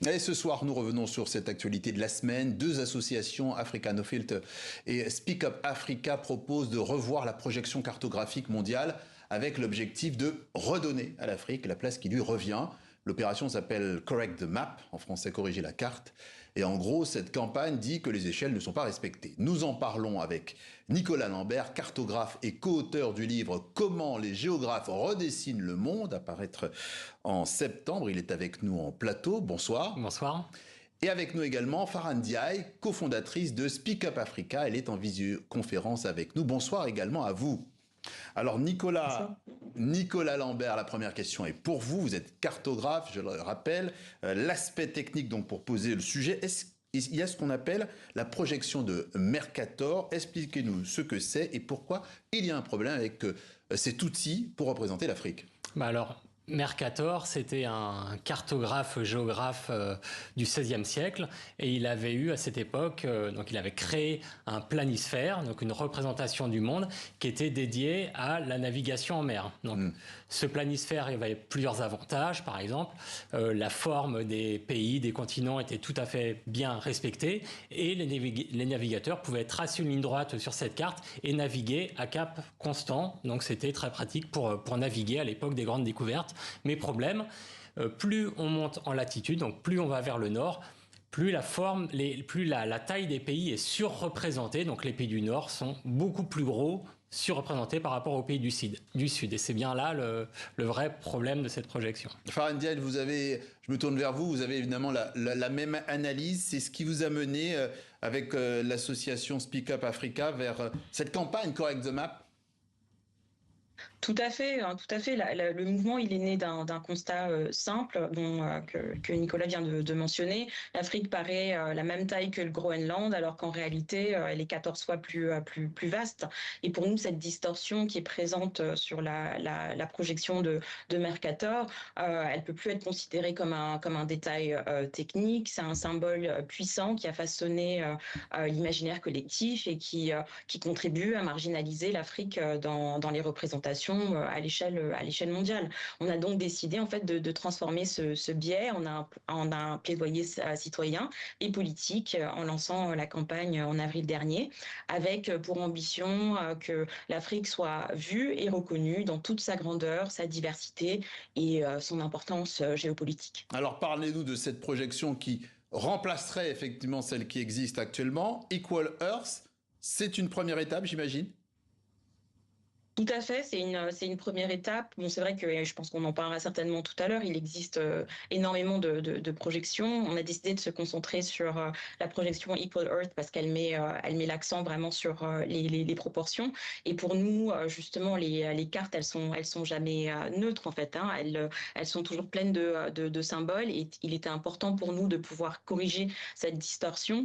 Et ce soir, nous revenons sur cette actualité de la semaine. Deux associations, Africanofilt et Speak Up Africa, proposent de revoir la projection cartographique mondiale avec l'objectif de redonner à l'Afrique la place qui lui revient. L'opération s'appelle Correct the Map, en français corriger la carte. Et en gros, cette campagne dit que les échelles ne sont pas respectées. Nous en parlons avec Nicolas Lambert, cartographe et co-auteur du livre Comment les géographes redessinent le monde, à paraître en septembre. Il est avec nous en plateau. Bonsoir. Bonsoir. Et avec nous également Farhan Ndiaye, cofondatrice de Speak Up Africa. Elle est en visioconférence avec nous. Bonsoir également à vous. Alors Nicolas Lambert, la première question est pour vous. Vous êtes cartographe, je le rappelle. L'aspect technique, donc pour poser le sujet, il y a ce qu'on appelle la projection de Mercator. Expliquez-nous ce que c'est et pourquoi il y a un problème avec cet outil pour représenter l'Afrique. Alors, Mercator, c'était un cartographe-géographe du XVIe siècle et il avait eu à cette époque, donc il avait créé un planisphère, donc une représentation du monde qui était dédiée à la navigation en mer. Donc ce planisphère, il avait plusieurs avantages, par exemple, la forme des pays, des continents était tout à fait bien respectée et les navigateurs pouvaient tracer une ligne droite sur cette carte et naviguer à cap constant. Donc c'était très pratique pour naviguer à l'époque des grandes découvertes. Mais problème, plus on monte en latitude, donc plus on va vers le nord, plus la taille des pays est surreprésentée. Donc les pays du nord sont beaucoup plus gros, surreprésentés par rapport aux pays du sud. Et c'est bien là le vrai problème de cette projection. Farhan Ndiaye, je me tourne vers vous, vous avez évidemment la même analyse. C'est ce qui vous a mené avec l'association Speak Up Africa vers cette campagne Correct the Map? Tout à fait, hein, tout à fait. Le mouvement, il est né d'un constat simple que Nicolas vient de mentionner. L'Afrique paraît la même taille que le Groenland, alors qu'en réalité, elle est 14 fois plus vaste. Et pour nous, cette distorsion qui est présente sur la projection de Mercator, elle peut plus être considérée comme un détail technique. C'est un symbole puissant qui a façonné l'imaginaire collectif et qui contribue à marginaliser l'Afrique dans les représentations à l'échelle mondiale. On a donc décidé en fait de transformer ce biais en un plaidoyer citoyen et politique en lançant la campagne en avril dernier, avec pour ambition que l'Afrique soit vue et reconnue dans toute sa grandeur, sa diversité et son importance géopolitique. Alors parlez-nous de cette projection qui remplacerait effectivement celle qui existe actuellement. Equal Earth, c'est une première étape, j'imagine? Tout à fait, c'est une première étape. Bon, c'est vrai que je pense qu'on en parlera certainement tout à l'heure. Il existe énormément de projections. On a décidé de se concentrer sur la projection Equal Earth parce qu'elle met l'accent vraiment sur les proportions. Et pour nous, justement, les cartes, elles sont jamais neutres en fait. Hein. Elles sont toujours pleines de symboles. Et il était important pour nous de pouvoir corriger cette distorsion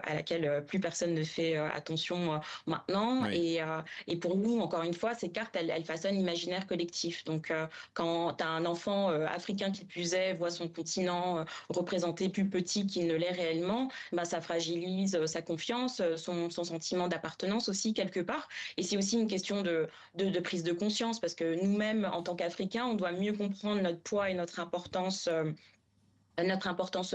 à laquelle plus personne ne fait attention maintenant. Oui. Et pour nous, encore une fois, ces cartes, elles façonnent l'imaginaire collectif. Donc, quand un enfant africain qui plus est voit son continent représenté plus petit qu'il ne l'est réellement, bah, ça fragilise sa confiance, son sentiment d'appartenance aussi quelque part. Et c'est aussi une question de prise de conscience parce que nous-mêmes, en tant qu'Africains, on doit mieux comprendre notre poids et notre importance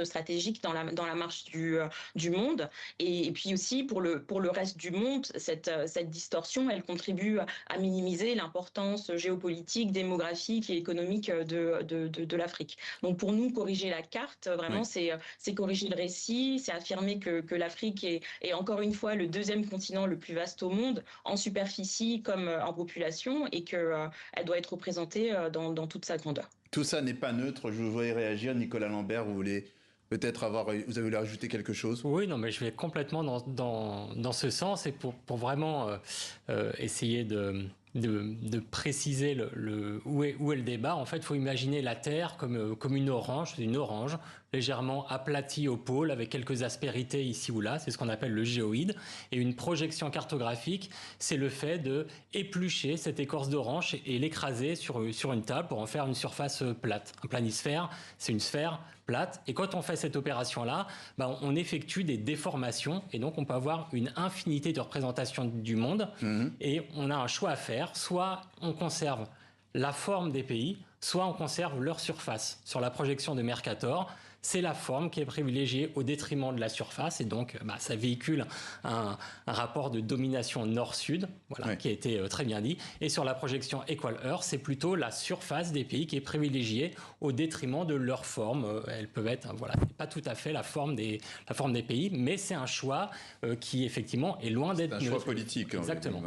stratégique dans la marche du monde et puis aussi pour le reste du monde cette distorsion elle contribue à minimiser l'importance géopolitique, démographique et économique de l'Afrique. Donc pour nous corriger la carte vraiment Oui. c'est corriger le récit, c'est affirmer que l'Afrique est encore une fois le deuxième continent le plus vaste au monde en superficie comme en population et que elle doit être représentée dans toute sa grandeur. Tout ça n'est pas neutre. Je vous voudrais réagir. Nicolas Lambert, vous voulez vous avez voulu ajouter quelque chose? Oui, non, mais je vais complètement dans ce sens et pour vraiment essayer de préciser où est le débat. En fait, il faut imaginer la Terre comme une orange légèrement aplatie au pôle avec quelques aspérités ici ou là. C'est ce qu'on appelle le géoïde. Et une projection cartographique, c'est le fait de éplucher cette écorce d'orange et l'écraser sur une table pour en faire une surface plate. Un planisphère, c'est une sphère plate. Et quand on fait cette opération-là, ben, on effectue des déformations et donc on peut avoir une infinité de représentations du monde. Et on a un choix à faire. Soit on conserve la forme des pays, soit on conserve leur surface. Sur la projection de Mercator, c'est la forme qui est privilégiée au détriment de la surface, et donc ça véhicule un rapport de domination nord-sud, qui a été très bien dit. Et sur la projection Equal Earth, c'est plutôt la surface des pays qui est privilégiée au détriment de leur forme. Elles peuvent être, pas tout à fait la forme des pays, mais c'est un choix qui effectivement est loin d'être un choix politique. Exactement.